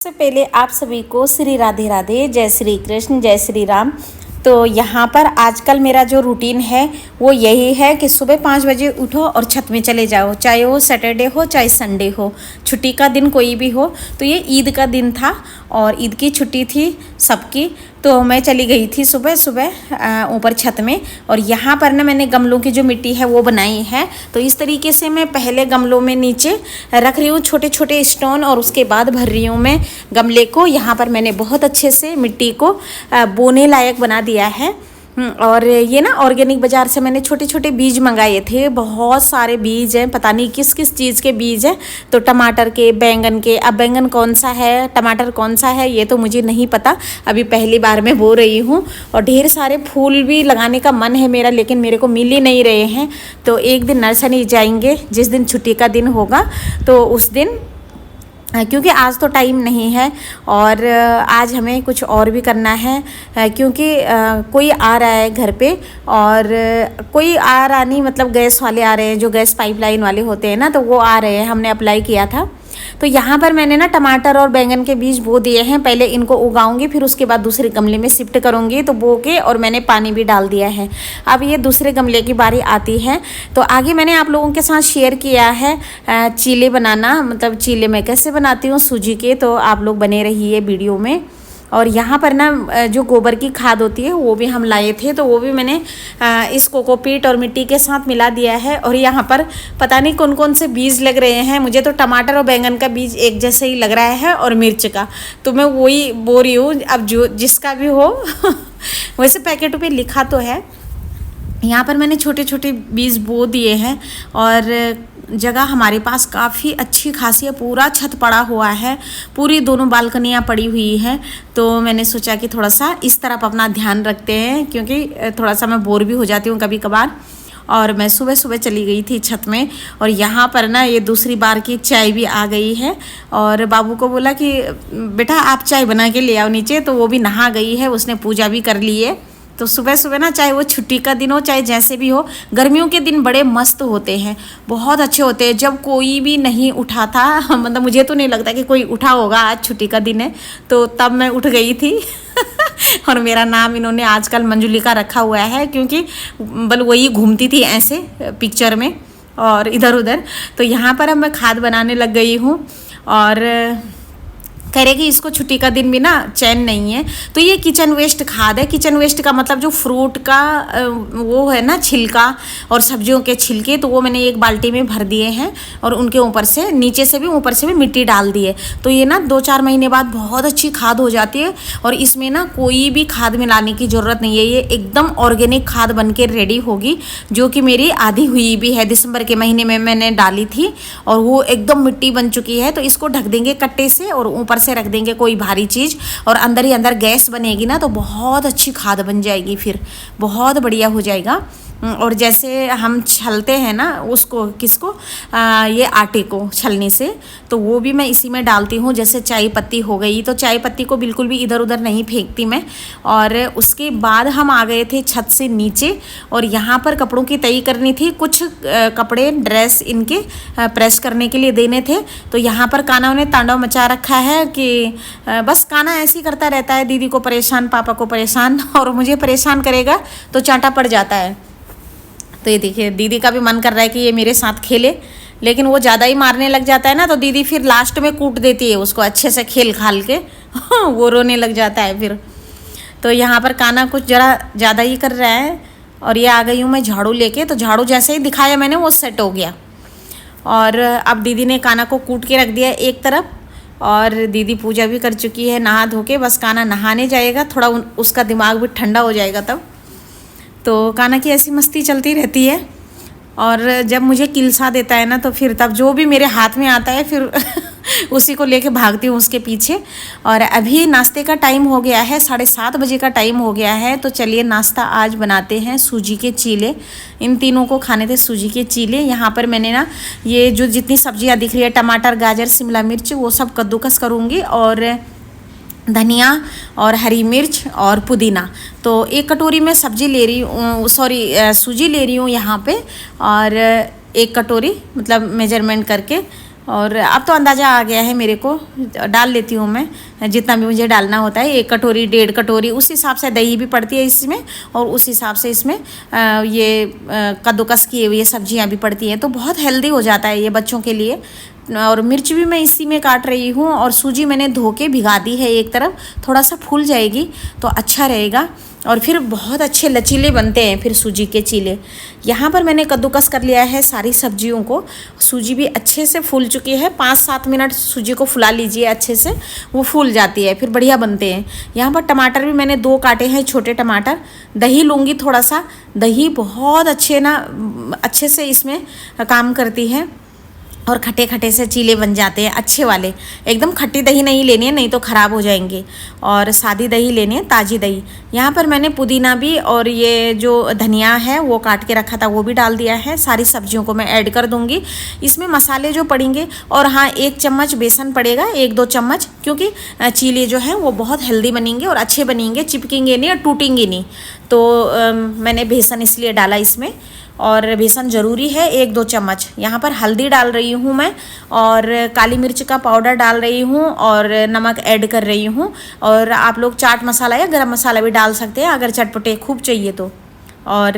सबसे पहले आप सभी को श्री राधे राधे, जय श्री कृष्ण, जय श्री राम। तो यहाँ पर आजकल मेरा जो रूटीन है वो यही है कि सुबह 5 बजे उठो और छत में चले जाओ, चाहे वो सैटरडे हो चाहे संडे हो, छुट्टी का दिन कोई भी हो। तो ये ईद का दिन था और ईद की छुट्टी थी सबकी, तो मैं चली गई थी सुबह सुबह ऊपर छत में। और यहाँ पर ना मैंने गमलों की जो मिट्टी है वो बनाई है। तो इस तरीके से मैं पहले गमलों में नीचे रख रही हूँ छोटे छोटे स्टोन, और उसके बाद भर रही हूँ मैं गमले को। यहाँ पर मैंने बहुत अच्छे से मिट्टी को बोने लायक बना दिया है। और ये ना ऑर्गेनिक बाज़ार से मैंने छोटे छोटे बीज मंगाए थे, बहुत सारे बीज हैं, पता नहीं किस किस चीज़ के बीज हैं। तो टमाटर के, बैंगन के, अब बैंगन कौन सा है, टमाटर कौन सा है, ये तो मुझे नहीं पता, अभी पहली बार मैं बो रही हूँ। और ढेर सारे फूल भी लगाने का मन है मेरा, लेकिन मेरे को मिल ही नहीं रहे हैं। तो एक दिन नर्सरी जाएंगे, जिस दिन छुट्टी का दिन होगा तो उस दिन, क्योंकि आज तो टाइम नहीं है और आज हमें कुछ और भी करना है, क्योंकि कोई आ रहा है घर पे। और कोई आ रहा नहीं, मतलब गैस वाले आ रहे हैं, जो गैस पाइपलाइन वाले होते हैं ना, तो वो आ रहे हैं, हमने अप्लाई किया था। तो यहाँ पर मैंने ना टमाटर और बैंगन के बीज बो दिए हैं। पहले इनको उगाऊंगी, फिर उसके बाद दूसरे गमले में शिफ्ट करूँगी। तो बो के और मैंने पानी भी डाल दिया है। अब ये दूसरे गमले की बारी आती है। तो आगे मैंने आप लोगों के साथ शेयर किया है चीले बनाना, मतलब चीले मैं कैसे बनाती हूँ सूजी के, तो आप लोग बने रहिए वीडियो में। और यहाँ पर ना जो गोबर की खाद होती है वो भी हम लाए थे, तो वो भी मैंने इस कोकोपीट और मिट्टी के साथ मिला दिया है। और यहाँ पर पता नहीं कौन कौन से बीज लग रहे हैं, मुझे तो टमाटर और बैंगन का बीज एक जैसे ही लग रहा है, और मिर्च का, तो मैं वही बो रही हूँ। अब जो जिसका भी हो वैसे पैकेटों पे लिखा तो है। यहाँ पर मैंने छोटे छोटे बीज बो दिए हैं। और जगह हमारे पास काफ़ी अच्छी खासी है, पूरा छत पड़ा हुआ है, पूरी दोनों बालकनियाँ पड़ी हुई हैं। तो मैंने सोचा कि थोड़ा सा इस तरफ अपना ध्यान रखते हैं, क्योंकि थोड़ा सा मैं बोर भी हो जाती हूँ कभी कभार। और मैं सुबह सुबह चली गई थी छत में। और यहाँ पर ना ये दूसरी बार की चाय भी आ गई है, और बाबू को बोला कि बेटा आप चाय बना के ले आओ नीचे। तो वो भी नहा गई है, उसने पूजा भी कर ली है। तो सुबह सुबह ना, चाहे वो छुट्टी का दिन हो चाहे जैसे भी हो, गर्मियों के दिन बड़े मस्त होते हैं, बहुत अच्छे होते हैं। जब कोई भी नहीं उठा था मतलब मुझे तो नहीं लगता कि कोई उठा होगा, आज छुट्टी का दिन है, तो तब मैं उठ गई थी और मेरा नाम इन्होंने आजकल मंजुलिका रखा हुआ है, क्योंकि बल वही घूमती थी ऐसे पिक्चर में और इधर उधर। तो यहाँ पर अब मैं खाद बनाने लग गई हूँ। और कह रहे कि इसको छुट्टी का दिन भी ना चैन नहीं है। तो ये किचन वेस्ट खाद है। किचन वेस्ट का मतलब जो फ्रूट का वो है ना छिलका, और सब्जियों के छिलके, तो वो मैंने एक बाल्टी में भर दिए हैं, और उनके ऊपर से नीचे से भी ऊपर से भी मिट्टी डाल दी है। तो ये ना 2-4 महीने बाद बहुत अच्छी खाद हो जाती है। और इसमें ना कोई भी खाद मिलाने की ज़रूरत नहीं है, ये एकदम ऑर्गेनिक खाद बन के रेडी होगी, जो कि मेरी आधी हुई भी है, दिसंबर के महीने में मैंने डाली थी, और वो एकदम मिट्टी बन चुकी है। तो इसको ढक देंगे कट्टे से, और ऊपर से रख देंगे कोई भारी चीज़, और अंदर ही अंदर गैस बनेगी ना, तो बहुत अच्छी खाद बन जाएगी, फिर बहुत बढ़िया हो जाएगा। और जैसे हम छलते हैं ना उसको, किसको, ये आटे को छलनी से, तो वो भी मैं इसी में डालती हूँ। जैसे चाय पत्ती हो गई, तो चाय पत्ती को बिल्कुल भी इधर उधर नहीं फेंकती मैं। और उसके बाद हम आ गए थे छत से नीचे, और यहाँ पर कपड़ों की तय करनी थी, कुछ कपड़े ड्रेस इनके प्रेस करने के लिए देने थे। तो यहाँ पर कान्हा ने तांडव मचा रखा है कि बस कान्हा ऐसे ही करता रहता है, दीदी को परेशान, पापा को परेशान, और मुझे परेशान करेगा तो चांटा पड़ जाता है। तो ये देखिए, दीदी का भी मन कर रहा है कि ये मेरे साथ खेले, लेकिन वो ज़्यादा ही मारने लग जाता है ना, तो दीदी फिर लास्ट में कूट देती है उसको अच्छे से खेल खाल के वो रोने लग जाता है फिर। तो यहाँ पर कान्हा कुछ ज़रा ज़्यादा ही कर रहा है। और ये आ गई हूँ मैं झाड़ू लेके, तो झाड़ू जैसे ही दिखाया मैंने वो सेट हो गया। और अब दीदी ने कान्हा को कूट के रख दिया एक तरफ, और दीदी पूजा भी कर चुकी है नहा धो के। बस कान्हा नहाने जाएगा, थोड़ा उसका दिमाग भी ठंडा हो जाएगा तब। तो कान्हा की ऐसी मस्ती चलती रहती है। और जब मुझे किलसा देता है ना, तो फिर तब जो भी मेरे हाथ में आता है फिर उसी को लेके भागती हूँ उसके पीछे। और अभी नाश्ते का टाइम हो गया है, 7:30 बजे का टाइम हो गया है। तो चलिए नाश्ता आज बनाते हैं सूजी के चीले। इन तीनों को खाने थे सूजी के चीले। यहाँ पर मैंने ना ये जो जितनी सब्जियाँ दिख रही है, टमाटर, गाजर, शिमला मिर्च, वो सब कद्दूकस करूँगी, और धनिया और हरी मिर्च और पुदीना। तो 1 कटोरी में सब्जी ले रही हूँ, सूजी ले रही हूँ यहाँ पे, और 1 कटोरी मतलब मेजरमेंट करके और अब तो अंदाज़ा आ गया है मेरे को, डाल लेती हूँ मैं जितना भी मुझे डालना होता है। 1 कटोरी 1.5 कटोरी उस हिसाब से दही भी पड़ती है इसमें, और उस हिसाब से इसमें ये कद्दूकस की ये सब्जियाँ भी पड़ती हैं, तो बहुत हेल्दी हो जाता है ये बच्चों के लिए। और मिर्च भी मैं इसी में काट रही हूँ, और सूजी मैंने धो के भिगा दी है एक तरफ, थोड़ा सा फूल जाएगी तो अच्छा रहेगा, और फिर बहुत अच्छे लचीले बनते हैं फिर सूजी के चीले। यहाँ पर मैंने कद्दूकस कर लिया है सारी सब्जियों को, सूजी भी अच्छे से फूल चुकी है। 5-7 मिनट सूजी को फुला लीजिए अच्छे से, वो फूल जाती है फिर बढ़िया बनते हैं। यहाँ पर टमाटर भी मैंने 2 काटे हैं, छोटे टमाटर। दही लूँगी थोड़ा सा, दही बहुत अच्छे से इसमें काम करती है, और खट्टे खट्टे से चीले बन जाते हैं अच्छे वाले। एकदम खट्टी दही नहीं लेनी है, नहीं तो ख़राब हो जाएंगे, और सादी दही लेनी है, ताज़ी दही। यहाँ पर मैंने पुदीना भी और ये जो धनिया है वो काट के रखा था वो भी डाल दिया है। सारी सब्जियों को मैं ऐड कर दूँगी इसमें। मसाले जो पड़ेंगे, और हाँ 1 चम्मच बेसन पड़ेगा, 1-2 चम्मच, क्योंकि चीले जो हैं वो बहुत हेल्दी बनेंगे और अच्छे बनेंगे, चिपकेंगे नहीं और टूटेंगे नहीं। तो मैंने बेसन इसलिए डाला इसमें, और बेसन ज़रूरी है 1-2 चम्मच। यहाँ पर हल्दी डाल रही हूँ मैं, और काली मिर्च का पाउडर डाल रही हूँ, और नमक ऐड कर रही हूँ। और आप लोग चाट मसाला या गरम मसाला भी डाल सकते हैं अगर चटपटे खूब चाहिए तो। और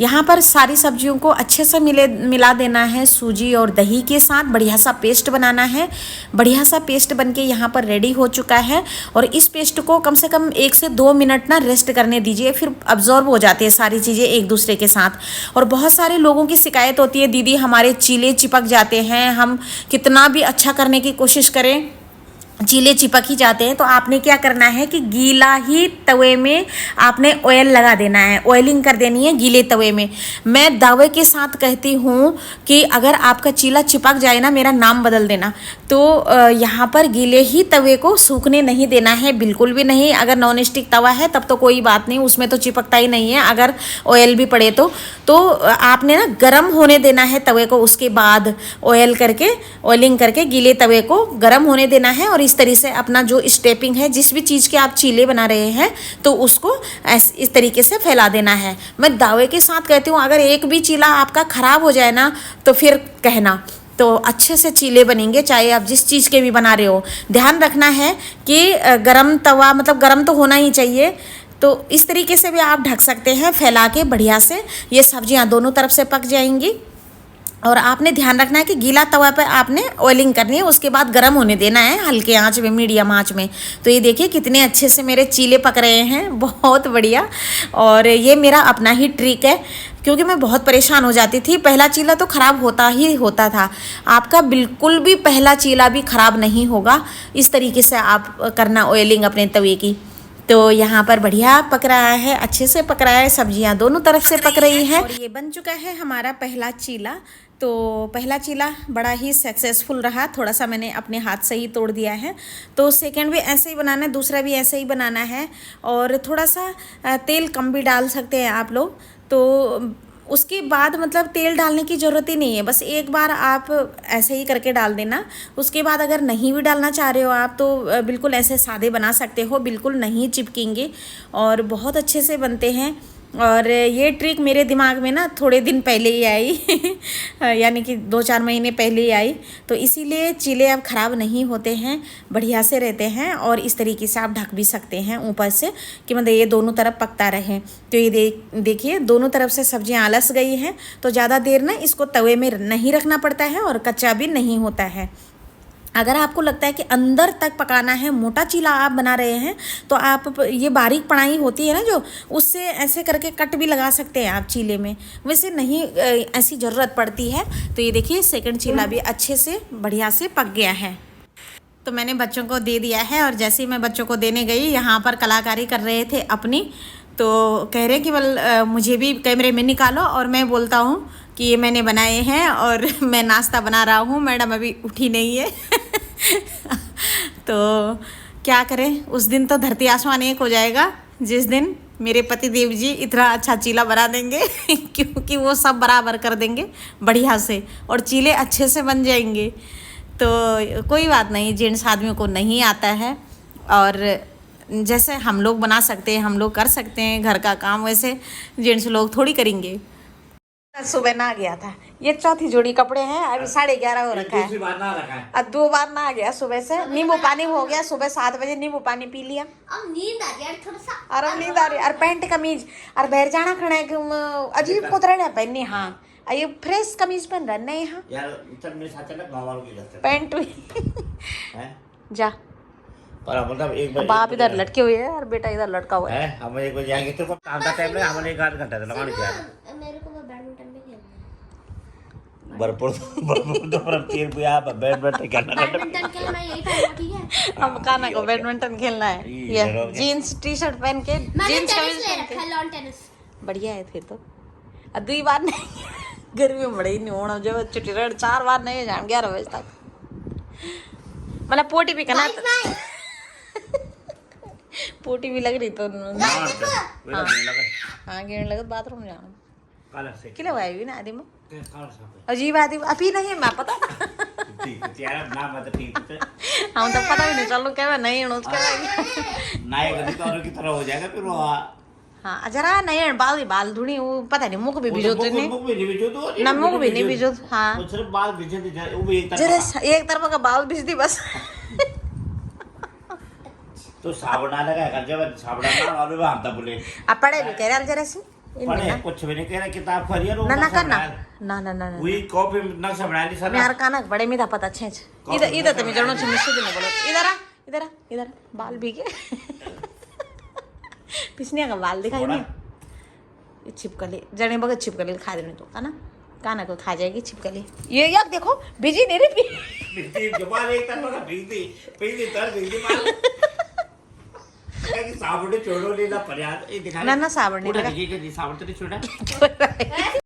यहाँ पर सारी सब्जियों को अच्छे से मिला देना है सूजी और दही के साथ। बढ़िया सा पेस्ट बनाना है। बढ़िया सा पेस्ट बनके यहाँ पर रेडी हो चुका है, और इस पेस्ट को कम से कम 1 से 2 मिनट ना रेस्ट करने दीजिए, फिर अब्जॉर्ब हो जाती है सारी चीज़ें एक दूसरे के साथ। और बहुत सारे लोगों की शिकायत होती है, दीदी हमारे चीले चिपक जाते हैं, हम कितना भी अच्छा करने की कोशिश करें चीले चिपक ही जाते हैं। तो आपने क्या करना है कि गीला ही तवे में आपने ऑयल लगा देना है, ऑयलिंग कर देनी है गीले तवे में। मैं दावे के साथ कहती हूँ कि अगर आपका चीला चिपक जाए ना, मेरा नाम बदल देना। तो यहाँ पर गीले ही तवे को सूखने नहीं देना है, बिल्कुल भी नहीं। अगर नॉन स्टिक तवा है तब तो कोई बात नहीं, उसमें तो चिपकता ही नहीं है अगर ऑयल भी पड़े तो आपने ना गर्म होने देना है तवे को। उसके बाद ऑयलिंग करके गीले तवे को गर्म होने देना है, और इस तरीके से अपना जो स्टेपिंग है, जिस भी चीज़ के आप चीले बना रहे हैं तो उसको इस तरीके से फैला देना है। मैं दावे के साथ कहती हूँ, अगर एक भी चीला आपका ख़राब हो जाए ना तो फिर कहना, तो अच्छे से चीले बनेंगे, चाहे आप जिस चीज़ के भी बना रहे हो। ध्यान रखना है कि गरम तवा, मतलब गरम तो होना ही चाहिए। तो इस तरीके से भी आप ढक सकते हैं फैला के, बढ़िया से ये सब्जियां दोनों तरफ से पक जाएंगी। और आपने ध्यान रखना है कि गीला तवा पर आपने ऑयलिंग करनी है, उसके बाद गर्म होने देना है हल्के आंच में, मीडियम आंच में। तो ये देखिए कितने अच्छे से मेरे चीले पक रहे हैं, बहुत बढ़िया। और ये मेरा अपना ही ट्रिक है, क्योंकि मैं बहुत परेशान हो जाती थी। पहला चीला तो ख़राब होता ही होता था। आपका बिल्कुल भी पहला चीला भी ख़राब नहीं होगा। इस तरीके से आप करना ऑयलिंग अपने तवे की। तो यहाँ पर बढ़िया पक रहा है, अच्छे से पक रहा है, सब्जियाँ दोनों तरफ से पक रही हैं। और ये बन चुका है हमारा पहला चीला। तो पहला चीला बड़ा ही सक्सेसफुल रहा, थोड़ा सा मैंने अपने हाथ से ही तोड़ दिया है। तो सेकंड भी ऐसे ही बनाना है, दूसरा भी ऐसे ही बनाना है। और थोड़ा सा तेल कम भी डाल सकते हैं आप लोग। तो उसके बाद मतलब तेल डालने की ज़रूरत ही नहीं है, बस एक बार आप ऐसे ही करके डाल देना। उसके बाद अगर नहीं भी डालना चाह रहे हो आप तो बिल्कुल ऐसे सादे बना सकते हो, बिल्कुल नहीं चिपकेंगे और बहुत अच्छे से बनते हैं। और ये ट्रिक मेरे दिमाग में ना थोड़े दिन पहले ही आई यानी कि 2-4 महीने पहले ही आई। तो इसीलिए चीले अब ख़राब नहीं होते हैं, बढ़िया से रहते हैं। और इस तरीके से आप ढक भी सकते हैं ऊपर से कि मतलब ये दोनों तरफ पकता रहे। तो ये देखिए दोनों तरफ से सब्जियां आलस गई हैं। तो ज़्यादा देर ना इसको तवे में नहीं रखना पड़ता है और कच्चा भी नहीं होता है। अगर आपको लगता है कि अंदर तक पकाना है, मोटा चीला आप बना रहे हैं, तो आप ये बारीक पढ़ाई होती है ना जो, उससे ऐसे करके कट भी लगा सकते हैं आप चीले में। वैसे नहीं ऐसी ज़रूरत पड़ती है। तो ये देखिए सेकंड चीला भी अच्छे से बढ़िया से पक गया है। तो मैंने बच्चों को दे दिया है, और जैसे ही मैं बच्चों को देने गई, यहाँ पर कलाकारी कर रहे थे अपनी, तो कह रहे कि मुझे भी कैमरे में निकालो। और मैं बोलता हूँ कि ये मैंने बनाए हैं और मैं नाश्ता बना रहा हूँ, मैडम अभी उठी नहीं है तो क्या करें, उस दिन तो धरती आसमान एक हो जाएगा जिस दिन मेरे पति देव जी इतना अच्छा चीला बना देंगे क्योंकि वो सब बराबर कर देंगे बढ़िया से, और चीले अच्छे से बन जाएंगे। तो कोई बात नहीं, जेंट्स आदमियों को नहीं आता है, और जैसे हम लोग बना सकते हैं, हम लोग कर सकते हैं घर का काम, वैसे जेंट्स लोग थोड़ी करेंगे। सुबह नहा गया था। ये चौथी जोड़ी कपड़े हैं, अभी 11:30 हो रखा है। दूसरी बार ना रखा है। अब 2 बार नहा गया सुबह से। नींबू पानी हो गया, सुबह 7 बजे नींबू पानी पी लिया। अब नींद आ गया थोड़ा सा। और अब नींद आ रही। और पैंट कमीज और बाहर जाना खड़ा है कि अजीब कोतरा ना पहननी। हाँ ये फ्रेश कमीज पहन रहा नहीं। हाँ यार चल मेरे साथ चल गाँव वालों की घर से पैंट भी हैं? जा। पर मतलब एक बार बाप इधर लटके हुए है और बेटा इधर लटका हुआ है। हम एक बार जाएंगे तेरे को काम का टाइम है, हमें 1 आध घंटा तो लगाने चाहिए। मेरे को तो बैडमिंटन भी खेलना है। भरपूर तो पर तीर पे आप बैडमिंटन खेलना बैडमिंटन के लिए मैं यही पहनूंगा, ठीक है। अब काना को बैडमिंटन खेलना है। ये जीन्स टी शर्ट पहन के, मैंने जीन्स टेनिस कमीज ले पहन रखा है, लॉन टेनिस। के बढ़िया है फिर तो। अब 2 बार नहीं गर्मी में बड़ी नहीं होना जो छुट्टी रह 4 बार नहीं जान 11 बजे तक मतलब पोटी भी करना। पोटी भी लग रही तो हाँ गिरने लगे बाथरूम जाना किलो है भी ना आदि में अजीब आदि अभी नहीं मैं पता हम तो पता भी नहीं चलो क्या नहीं की तरह हो जाएगा फिर वो। हाँ जरा नहीं बाल धुनी वो पता नहीं मुख भी भिजो नहीं ना मुख भी नहीं भिजो। हाँ सिर्फ बाल भिजे थे वो भी जरा एक तरफ का बाल भिज दी बस। तो साबुन ना लगा जब साबुन ना वाले हम तब बोले अब पढ़े भी कह रहा जरा से पढ़े कुछ भी नहीं कह रहा किताब खरीद रो ना करना ना वही कॉपी नक्शा बना ली सर यार काना बड़े में था पता अच्छे इधर तो मैं जड़ों से मिस्टर ने बोलो इधर बाल भीगे पिछने का बाल दिखाई नहीं छिपकली जड़े बगैर छिपकली खा देने तो है ना काना को खा जाएगी छिपकली। ये यार देखो बिजी नहीं रही बिजली जबान एक तरफ का बिजली तर बिजली मार कि साबुन छोड़ो लेना पर्याप्त ये दिखा ना साबुन नहीं साबुन तो नहीं छोड़ा